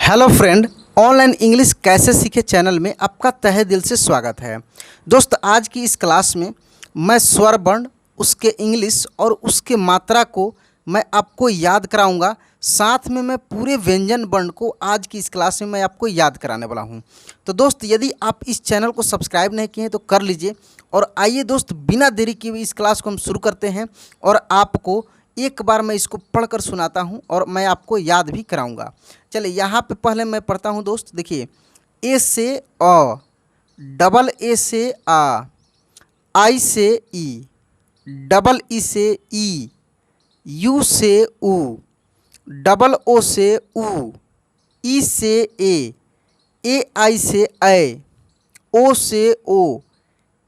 Hello friend, online English कैसे सीखे channel में आपका तहे दिल से स्वागत है। दोस्त, आज की इस क्लास में मैं स्वर वर्ण, उसके इंग्लिश और उसके मात्रा को मैं आपको याद कराऊंगा। साथ में मैं पूरे व्यंजन वर्ण को आज की इस क्लास में मैं आपको याद कराने वाला हूं। तो दोस्त, यदि आप इस चैनल को सब्सक्राइब नहीं किए हैं तो कर लीजिए। और आइए दोस्त, बिना देरी किए हुए इस क्लास को हम शुरू करते हैं और आपको एक बार मैं इसको पढ़कर सुनाता हूं और मैं आपको याद भी कराऊंगा। चलिए, यहाँ पे पहले मैं पढ़ता हूँ दोस्त। देखिए, ए से अ, डबल ए से आ, आई से ई, डबल ई से ई, यू से ऊ, डबल ओ से ऊ, ई से ए आई से ऐ, ओ से ओ,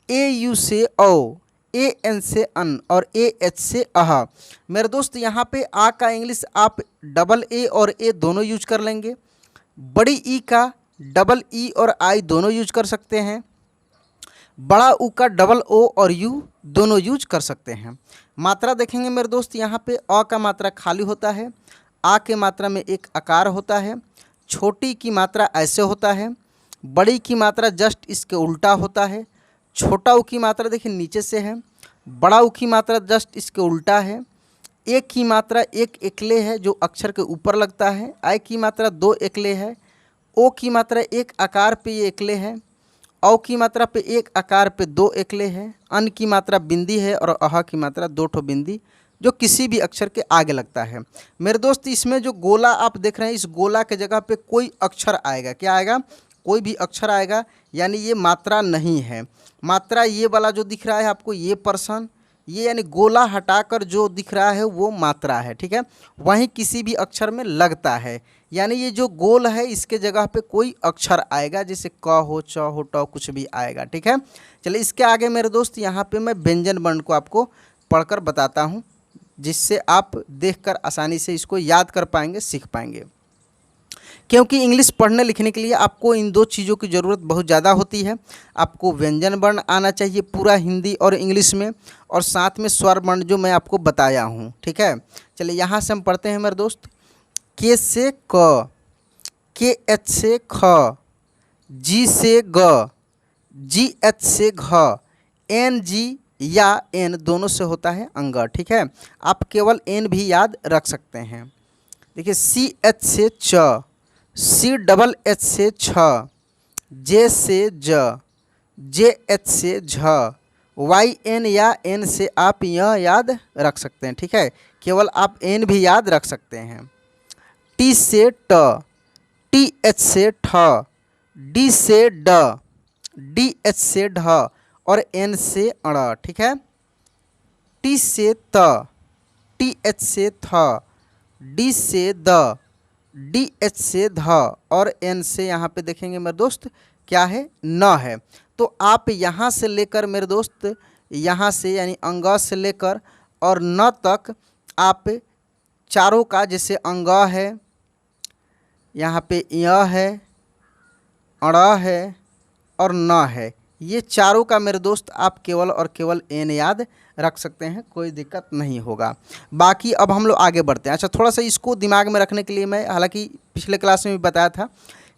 ए यू से औ, ए एन से अन और ए एच से अह। मेरे दोस्त, यहाँ पे आ का इंग्लिश आप डबल ए और ए दोनों यूज कर लेंगे। बड़ी ई का डबल ई और आई दोनों यूज कर सकते हैं। बड़ा ऊ का डबल ओ और यू दोनों यूज कर सकते हैं। मात्रा देखेंगे मेरे दोस्त, यहाँ पे अ का मात्रा खाली होता है, आ के मात्रा में एक आकार होता है, छोटी की मात्रा ऐसे होता है, बड़ी की मात्रा जस्ट इसके उल्टा होता है, छोटा ऊ की मात्रा देखिए नीचे से है, बड़ा ऊ की मात्रा जस्ट इसके उल्टा है, ए की मात्रा एक एकले है जो अक्षर के ऊपर लगता है, आई की मात्रा दो एकले है, ओ की मात्रा एक आकार पे ये एकले है, औ की मात्रा पे एक आकार पे दो एकले है, अन की मात्रा बिंदी है और अह की मात्रा दो ठो बिंदी जो किसी भी अक्षर के आगे लगता है। मेरे दोस्त, इसमें जो गोला आप देख रहे हैं, इस गोला के जगह पे कोई अक्षर आएगा। क्या आएगा? कोई भी अक्षर आएगा, यानी ये मात्रा नहीं है। मात्रा ये वाला जो दिख रहा है आपको, ये पर्सन, ये यानी गोला हटाकर जो दिख रहा है वो मात्रा है। ठीक है, वहीं किसी भी अक्षर में लगता है, यानी ये जो गोल है इसके जगह पे कोई अक्षर आएगा, जैसे क हो, च हो, ट कुछ भी आएगा। ठीक है, चलिए इसके आगे मेरे दोस्त यहाँ पे मैं व्यंजन वर्ण को आपको पढ़कर बताता हूँ, जिससे आप देखकर आसानी से इसको याद कर पाएंगे, सीख पाएंगे। क्योंकि इंग्लिश पढ़ने लिखने के लिए आपको इन दो चीज़ों की ज़रूरत बहुत ज़्यादा होती है। आपको व्यंजन वर्ण आना चाहिए पूरा हिंदी और इंग्लिश में, और साथ में स्वर वर्ण जो मैं आपको बताया हूँ। ठीक है, चलिए यहाँ से हम पढ़ते हैं मेरे दोस्त। के से क, के एच से ख, जी से ग, जी एच से घ, एन जी या एन दोनों से होता है अंग। ठीक है, आप केवल एन भी याद रख सकते हैं। देखिए, सी एच से च, सी डबल एच से छ, जे से ज, जे एच से झ, वाई एन या एन से आप यह याद रख सकते हैं। ठीक है, केवल आप एन भी याद रख सकते हैं। टी से ट, टी एच से ठ, डी से ड, डी एच से ढ और एन से अड़। ठीक है, टी से त, टी एच से थ, डी से द, डी एच से ध और एन से यहाँ पे देखेंगे मेरे दोस्त क्या है? न है। तो आप यहाँ से लेकर मेरे दोस्त, यहाँ से यानी अंग से लेकर और न तक आप चारों का, जैसे अंग है, यहाँ पे य है, अड़ है और न है, ये चारों का मेरे दोस्त आप केवल और केवल एन याद रख सकते हैं, कोई दिक्कत नहीं होगा। बाकी अब हम लोग आगे बढ़ते हैं। अच्छा, थोड़ा सा इसको दिमाग में रखने के लिए मैं, हालांकि पिछले क्लास में भी बताया था,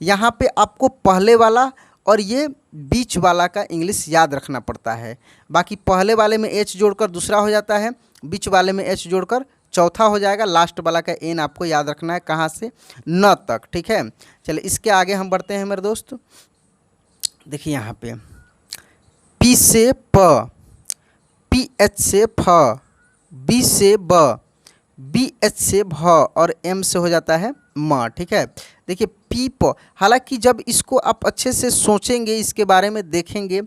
यहाँ पे आपको पहले वाला और ये बीच वाला का इंग्लिश याद रखना पड़ता है। बाकी पहले वाले में एच जोड़कर दूसरा हो जाता है, बीच वाले में एच जोड़कर चौथा हो जाएगा, लास्ट वाला का एन आपको याद रखना है कहाँ से? न तक। ठीक है, चलिए इसके आगे हम बढ़ते हैं मेरे दोस्त। देखिए यहाँ पे पी से प, पी एच से फ, बी से ब, बी एच से भ और एम से हो जाता है म। ठीक है, देखिए पी प, हालांकि जब इसको आप अच्छे से सोचेंगे, इसके बारे में देखेंगे,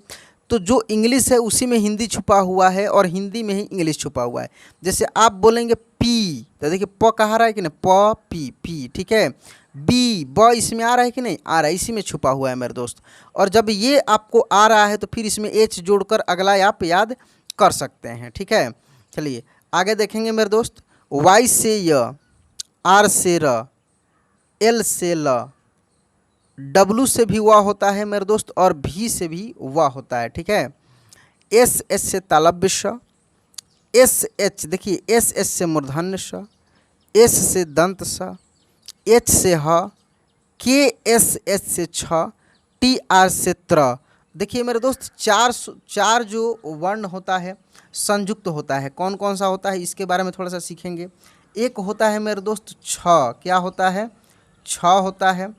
तो जो इंग्लिश है उसी में हिंदी छुपा हुआ है और हिंदी में ही इंग्लिश छुपा हुआ है। जैसे आप बोलेंगे पी, तो देखिए प कहाँ रहा है कि नहीं? प पी पी। ठीक है, बी ब इसमें आ रहा है कि नहीं? आ रहा है, इसी में छुपा हुआ है मेरे दोस्त। और जब ये आपको आ रहा है तो फिर इसमें एच जोड़कर अगला आप याद कर सकते हैं। ठीक है, चलिए आगे देखेंगे मेरे दोस्त। वाई से य, आर से र, एल से ल, डब्लू से भी वाह होता है मेरे दोस्त और भी से भी वाह होता है। ठीक है, एस एस से तालव्य श, एस एच, देखिए एस एस से मूर्धन्य श, एस से दंत स, एच से ह, KSH से छ, TR से त्र। देखिए मेरे दोस्त चार जो वर्ण होता है संयुक्त होता है, कौन कौन सा होता है इसके बारे में थोड़ा सा सीखेंगे। एक होता है मेरे दोस्त छ, क्या होता है, छ होता है।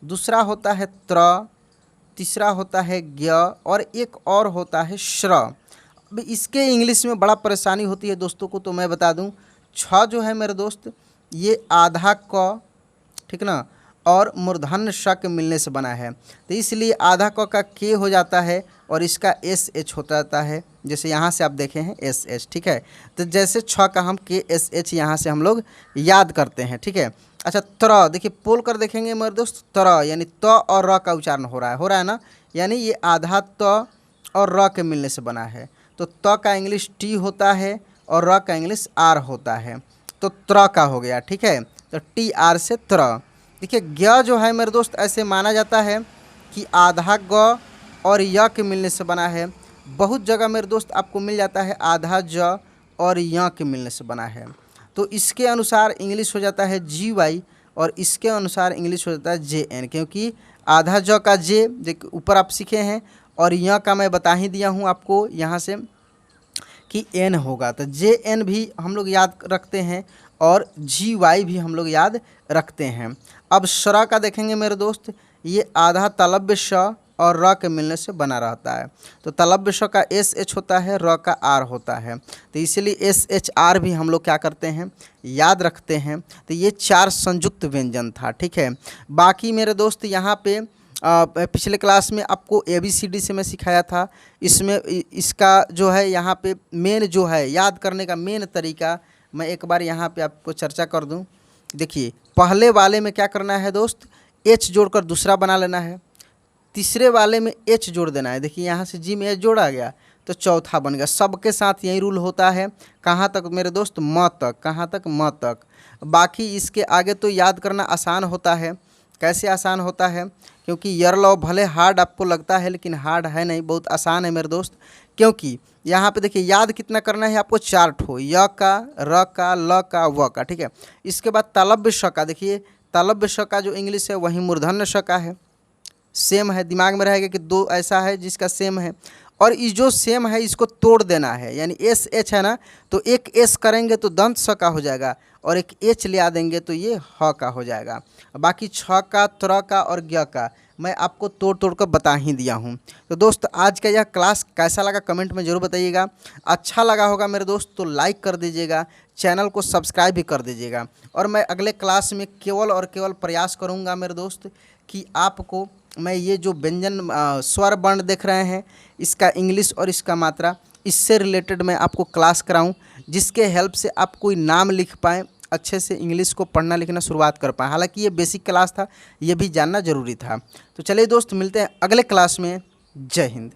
दूसरा होता है त्र, तीसरा होता है ज्ञ, और एक और होता है श्र। अब इसके इंग्लिश में बड़ा परेशानी होती है दोस्तों को, तो मैं बता दूं, छ जो है मेरे दोस्त ये आधा क, ठीक ना, और मूर्धन्य श के मिलने से बना है, तो इसलिए आधा क का के हो जाता है और इसका एस एच हो जाता है। जैसे यहाँ से आप देखे हैं एस एच, ठीक है। तो जैसे छ का हम के एस एच यहाँ से हम लोग याद करते हैं, ठीक है। अच्छा त्र, देखिए पोल कर देखेंगे मेरे दोस्त, त्र यानी त और र का उच्चारण हो रहा है ना, यानी ये आधा त और र के मिलने से बना है। तो त का इंग्लिश टी होता है और र का इंग्लिश आर होता है, तो त्र का हो गया, ठीक है। तो टी आर से त्र। देखिए ज्ञ जो है मेरे दोस्त ऐसे माना जाता है कि आधा ग और य के मिलने से बना है। बहुत जगह मेरे दोस्त आपको मिल जाता है आधा ज और य के मिलने से बना है। तो इसके अनुसार इंग्लिश हो जाता है GY और इसके अनुसार इंग्लिश हो जाता है JN, क्योंकि आधा ज का जे ऊपर आप सीखे हैं और य का मैं बता ही दिया हूँ आपको यहाँ से कि N होगा, तो JN भी हम लोग याद रखते हैं और GY भी हम लोग याद रखते हैं। अब श्र का देखेंगे मेरे दोस्त, ये आधा तलव्य श और र के मिलने से बना रहता है। तो तलव्य श का SH होता है, र का R होता है, तो इसलिए SHR भी हम लोग क्या करते हैं, याद रखते हैं। तो ये 4 संयुक्त व्यंजन था, ठीक है। बाकी मेरे दोस्त यहाँ पे पिछले क्लास में आपको ABCD से मैं सिखाया था, इसमें इसका जो है यहाँ पे मेन जो है याद करने का मेन तरीका मैं एक बार यहाँ पे आपको चर्चा कर दूँ। देखिए पहले वाले में क्या करना है दोस्त, H जोड़कर दूसरा बना लेना है, तीसरे वाले में H जोड़ देना है। देखिए यहाँ से जी में H जोड़ा गया तो चौथा बन गया। सबके साथ यही रूल होता है, कहाँ तक मेरे दोस्त, म तक, कहाँ तक, म तक। बाकी इसके आगे तो याद करना आसान होता है। कैसे आसान होता है, क्योंकि यरलॉ भले हार्ड आपको लगता है लेकिन हार्ड है नहीं, बहुत आसान है मेरे दोस्त। क्योंकि यहाँ पे देखिए याद कितना करना है आपको, 4 ठो, य का, र का, ल का, व का, ठीक है। इसके बाद तलव्य श का, देखिए तलव्य श का जो इंग्लिश है वही मूर्धन्य श का है, सेम है, दिमाग में रहेगा कि दो ऐसा है जिसका सेम है, और इस जो सेम है इसको तोड़ देना है, यानी SH है ना, तो एक S करेंगे तो दंत स का हो जाएगा और एक H ले आ देंगे तो ये ह का हो जाएगा। बाकी छ का, त्र का और ज्ञ का मैं आपको तोड़ तोड़ कर बता ही दिया हूँ। तो दोस्त आज का यह क्लास कैसा लगा कमेंट में ज़रूर बताइएगा। अच्छा लगा होगा मेरे दोस्त तो लाइक कर दीजिएगा, चैनल को सब्सक्राइब भी कर दीजिएगा। और मैं अगले क्लास में केवल और केवल प्रयास करूँगा मेरे दोस्त कि आपको मैं ये जो व्यंजन स्वर वर्ण देख रहे हैं इसका इंग्लिश और इसका मात्रा, इससे रिलेटेड मैं आपको क्लास कराऊं, जिसके हेल्प से आप कोई नाम लिख पाएँ, अच्छे से इंग्लिश को पढ़ना लिखना शुरुआत कर पाएँ। हालांकि ये बेसिक क्लास था, ये भी जानना ज़रूरी था। तो चलिए दोस्त मिलते हैं अगले क्लास में। जय हिंद।